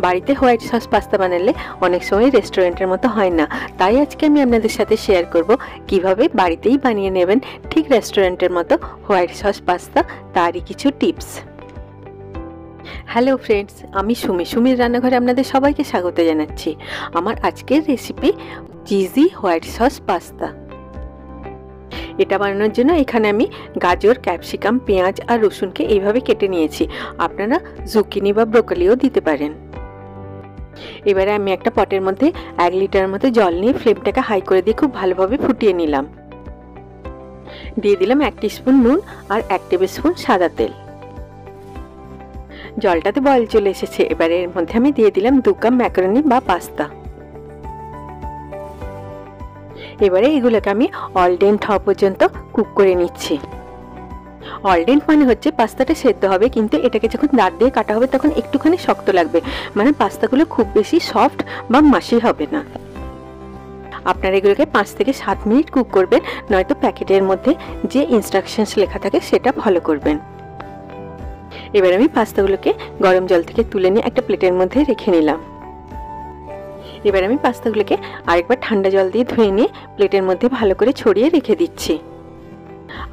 বাড়িতে white sauce pasta বানালে অনেক সময় রেস্টুরেন্টের মতো হয় না, তাই আজকে আমি আপনাদের সাথে শেয়ার করব কিভাবে বাড়িতেই বানিয়ে নেবেন ঠিক রেস্টুরেন্টের মতো হোয়াইট সস পাস্তা, তারই কিছু টিপস। হ্যালো ফ্রেন্ডস, আমি সুমির রান্নাঘরে আপনাদের সবাইকে স্বাগত জানাচ্ছি। আমার আজকের recipe cheesy white sauce pasta. এটা বানানোর জন্য এখানে আমি গাজর, ক্যাপসিকাম, পেঁয়াজ আর রসুনকে এইভাবে কেটে নিয়েছি। আপনারা জুকিনি বা ব্রোকলিও দিতে পারেন। এবারে আমি একটা পটের মধ্যে 1 লিটার মতো জল নিয়ে ফ্লেমটাকে হাই করে দিয়ে খুব ভালোভাবে ফুটিয়ে নিলাম। দিয়ে দিলাম 1 টিস্পুন নুন আর 1 টেবিল স্পুন সাদা তেল। জলটাতে বয়েল চলে এসেছে। এবারে এর মধ্যে আমি দিয়ে দিলাম 2 কাপ ম্যাকারনি বা পাস্তা। এবারে এগুলোকে আমি অলডেন্ট হওয়া পর্যন্ত কুক করে নিচ্ছি। অলডেন্ট মানে হচ্ছে পাস্তাটা সেদ্ধ হবে, কিন্তু এটাকে যখন দাঁত দিয়ে কাটা হবে তখন একটুখানি শক্ত লাগবে, মানে পাস্তাগুলো খুব বেশি সফট বা মাসি হবে না। আপনারা এগুলোকে 5 থেকে 7 মিনিট কুক করবেন, নয়তো প্যাকেটের মধ্যে যে ইনস্ট্রাকশনস লেখা থাকে সেটা ফলো করবেন। এবার আমি পাস্তাগুলোকে গরম জল থেকে তুলে নিয়ে একটা প্লেটের মধ্যে রেখে নিলাম। এবার আমি পাস্তাগুলোকে আরেকবার ঠান্ডা জল দিয়ে ধুয়ে নিয়ে প্লেটের মধ্যে ভালো করে ছড়িয়ে রেখে দিচ্ছি।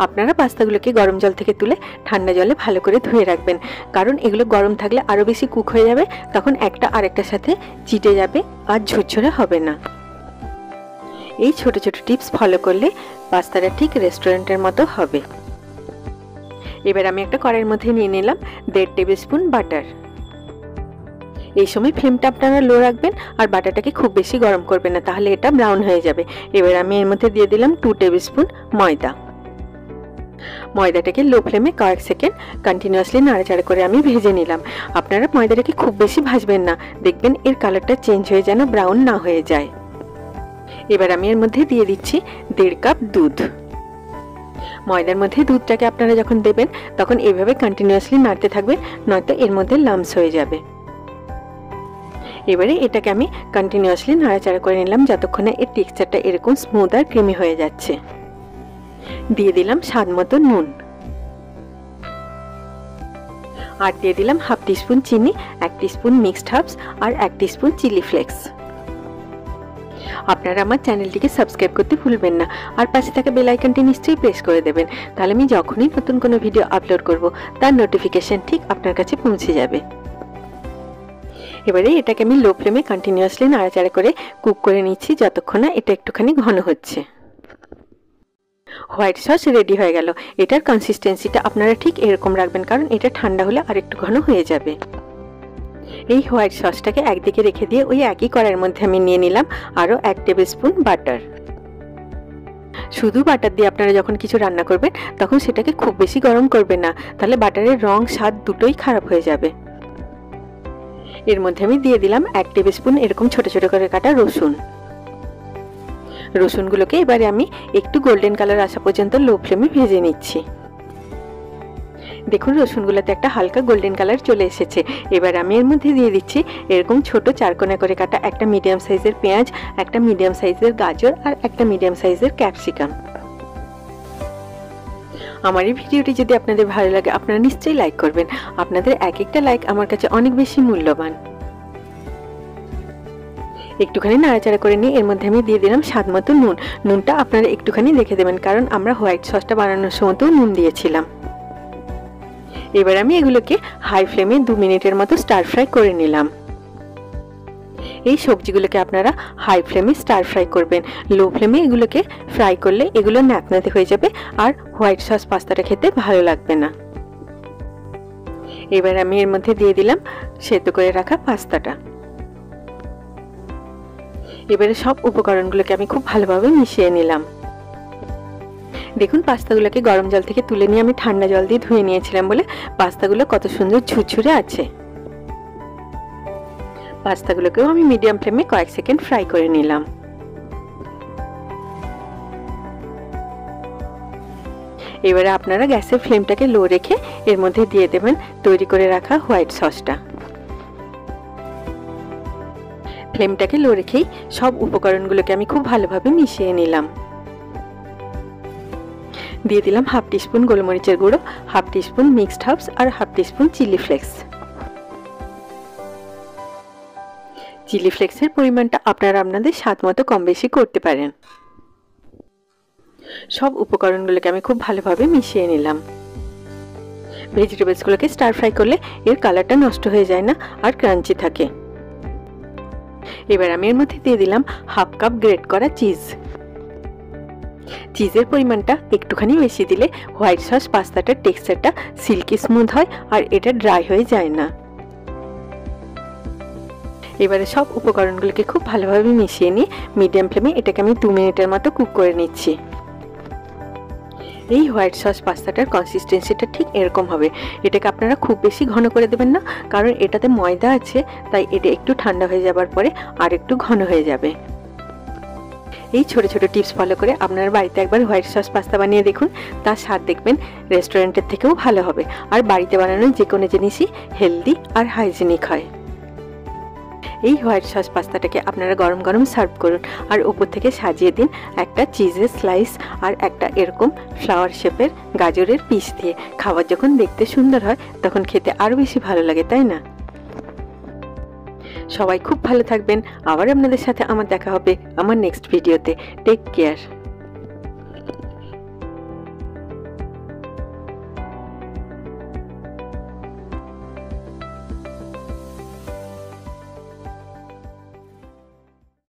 আপনারা পাস্তাগুলোকে গরম জল থেকে তুলে ঠান্ডা জলে ভালো করে ধুয়ে রাখবেন, কারণ এগুলো গরম থাকলে আরও বেশি কুক হয়ে যাবে, তখন একটা আরেকটার সাথে চিটে যাবে আর ঝরঝরে হবে না। এই ছোট ছোট টিপস ফলো করলে পাস্তাটা ঠিক রেস্টুরেন্টের মতো হবে। এবার আমি একটা কড়াইয়ের মধ্যে নিয়ে নিলাম 1.5 টেবিল স্পুন বাটার। এই সময় ফ্লেমটা আপনারা লো রাখবেন আর বাটারটাকে খুব বেশি গরম করবেন না, তাহলে এটা ব্রাউন হয়ে যাবে। এবার আমি এর মধ্যে দিয়ে দিলাম 2 টেবিল স্পুন ময়দা। ময়দাটাকে লো ফ্লেমে কয়েক সেকেন্ড কন্টিনিউয়াসলি নাড়াচাড়া করে আমি ভেজে নিলাম। আপনারা ময়দাটাকে খুব বেশি ভাজবেন না, দেখবেন এর কালারটা চেঞ্জ হয়ে যেন ব্রাউন না হয়ে যায়। এবার আমি এর মধ্যে দিয়ে দিচ্ছি 1.5 কাপ দুধ। ময়দার মধ্যে দুধটাকে আপনারা যখন দেবেন তখন এইভাবে কন্টিনিউয়াসলি নাড়তে থাকবেন, নয়তো এর মধ্যে লাম্পস হয়ে যাবে। এবারে এটাকে আমি কন্টিনিউয়াসলি নাড়াচাড়া করে নিলাম যতক্ষণে এর টেক্সচারটা এরকম স্মুথ আর ক্রিমি হয়ে যাচ্ছে। দিয়ে দিলাম স্বাদ মতো নুন, আর দিয়ে দিলাম 1/2 টিস্পুন চিনি, 1 টিস্পুন মিক্সড হার্বস আর 1 টিস্পুন চিলি ফ্লেক্স। আপনারা আমার চ্যানেলটিকে সাবস্ক্রাইব করতে ভুলবেন না, আর পাশে থাকা বেল আইকনটি নিশ্চয়ই প্রেস করে দেবেন, তাহলে আমি যখনই নতুন কোনো ভিডিও আপলোড করব তার নোটিফিকেশন ঠিক আপনার কাছে পৌঁছে যাবে। এবারে এটাকে আমি লো ফ্লেমে কন্টিনিউয়াসলি নাড়াচাড়া করে কুক করে নিচ্ছি যতক্ষণ না এটা একটুখানি ঘন হচ্ছে। হোয়াইট সস রেডি হয়ে গেল। এটার কনসিস্টেন্সিটা আপনারা ঠিক এরকম রাখবেন, কারণ এটা ঠান্ডা হলে আর একটু ঘন হয়ে যাবে। এই হোয়াইট সসটাকে একদিকে রেখে দিয়ে ওই একই কড়াইয়ের মধ্যে আমি নিয়ে নিলাম আরও 1 টেবিল স্পুন বাটার। শুধু বাটার দিয়ে আপনারা যখন কিছু রান্না করবেন তখন সেটাকে খুব বেশি গরম করবেন না, তাহলে বাটারের রং স্বাদ দুটোই খারাপ হয়ে যাবে। এর মধ্যে আমি দিয়ে দিলাম 1 টেবিল স্পুন এরকম ছোট ছোট করে কাটা রসুন। রসুনগুলোকে এবারে আমি একটু গোল্ডেন কালার আসা পর্যন্ত লো ফ্লেমে ভেজে নিচ্ছি। দেখুন রসুনগুলোতে একটা হালকা গোল্ডেন কালার চলে এসেছে। এবার আমি এর মধ্যে দিয়ে দিচ্ছি এরকম ছোট 4 কোণা করে কাটা একটা মিডিয়াম সাইজের পেঁয়াজ, একটা মিডিয়াম সাইজের গাজর আর একটা মিডিয়াম সাইজের ক্যাপসিকাম। আমার এই ভিডিওটি যদি আপনাদের ভালো লাগে আপনারা নিশ্চয়ই লাইক করবেন। আপনাদের এক একটা লাইক আমার কাছে অনেক বেশি মূল্যবান। একটুখানি নাড়াচাড়া করে নিয়ে এর মধ্যে আমি দিয়ে দিলাম স্বাদ মতো নুন। নুনটা আপনারা একটুখানি দেখে দেবেন, কারণ আমরা হোয়াইট সসটা বানানোর সময়তেও নুন দিয়েছিলাম। এবার আমি এগুলোকে হাই ফ্লেমে 2 মিনিটের মতো স্টার ফ্রাই করে নিলাম। এই সবজিগুলোকে আপনারা হাই ফ্লেমে স্টার ফ্রাই করবেন। লো ফ্লেমে এগুলোকে ফ্রাই করলে এগুলো ন্যাপনাতে হয়ে যাবে আর হোয়াইট সস পাস্তাটা খেতে ভালো লাগবে না। এবার আমি এর মধ্যে দিয়ে দিলাম সেদ্ধ করে রাখা পাস্তাটা। এবারে সব উপকরণগুলোকে আমি খুব ভালোভাবে মিশিয়ে নিলাম। দেখুন পাস্তাগুলোকে গরম জল থেকে তুলে নিয়ে আমি ঠান্ডা জল দিয়ে ধুয়ে নিয়েছিলাম বলে পাস্তাগুলো কত সুন্দর ঝুরঝুরে আছে। পাস্তাগুলোকেও আমি মিডিয়াম ফ্লেমে কয়েক সেকেন্ড ফ্রাই করে নিলাম। এবারে আপনারা গ্যাসের ফ্লেমটাকে লো রেখে এর মধ্যে দিয়ে দেবেন তৈরি করে রাখা হোয়াইট সসটা। ফ্লেমটাকে লো রেখেই সব উপকরণগুলোকে আমি খুব ভালোভাবে মিশিয়ে নিলাম। দিয়ে দিলাম 1/2 টিস্পুন গোলমরিচের গুঁড়ো, 1/2 টিস্পুন মিক্সড হার্বস আর 1/2 টিস্পুন চিলি ফ্লেক্স। চিলি ফ্লেক্সের পরিমাণটা আপনারা আপনাদের স্বাদ মতো কম বেশি করতে পারেন। সব উপকরণগুলোকে আমি খুব ভালোভাবে মিশিয়ে নিলাম। ভেজিটেবলসগুলোকে স্টার ফ্রাই করলে এর কালারটা নষ্ট হয়ে যায় না আর ক্রাঞ্চি থাকে। এবার আমি এর মধ্যে দিয়ে দিলাম হাফ কাপ গ্রেট করা চিজ। চিজের পরিমাণটা একটুখানি বেশি দিলে হোয়াইট সস পাস্তাটার টেক্সচারটা সিল্কি স্মুথ হয় আর এটা ড্রাই হয়ে যায় না। এবারে সব উপকরণগুলোকে খুব ভালোভাবে মিশিয়ে নিয়ে মিডিয়াম ফ্লেমে এটাকে আমি 2 মিনিটের মতো কুক করে নিচ্ছি। এই হোয়াইট সস পাস্তাটার কনসিস্টেন্সিটা ঠিক এরকম হবে। এটাকে আপনারা খুব বেশি ঘন করে দেবেন না, কারণ এটাতে ময়দা আছে, তাই এটা একটু ঠান্ডা হয়ে যাবার পরে আর একটু ঘন হয়ে যাবে। এই ছোট ছোট টিপস ফলো করে আপনারা বাড়িতে একবার হোয়াইট সস পাস্তা বানিয়ে দেখুন, তার স্বাদ দেখবেন রেস্টুরেন্টের থেকেও ভালো হবে। আর বাড়িতে বানানো যে কোনো জিনিসই হেলদি আর হাইজিনিক হয়। এই হোয়াইট সস পাস্তাটাকে আপনারা গরম গরম সার্ভ করুন আর উপর থেকে সাজিয়ে দিন একটা চিজের স্লাইস আর একটা এরকম ফ্লাওয়ার শেপের গাজরের পিস দিয়ে। খাবার যখন দেখতে সুন্দর হয় তখন খেতে আরও বেশি ভালো লাগে, তাই না? সবাই খুব ভালো থাকবেন। আবার আপনাদের সাথে আমার দেখা হবে আমার নেক্সট ভিডিওতে। Take care.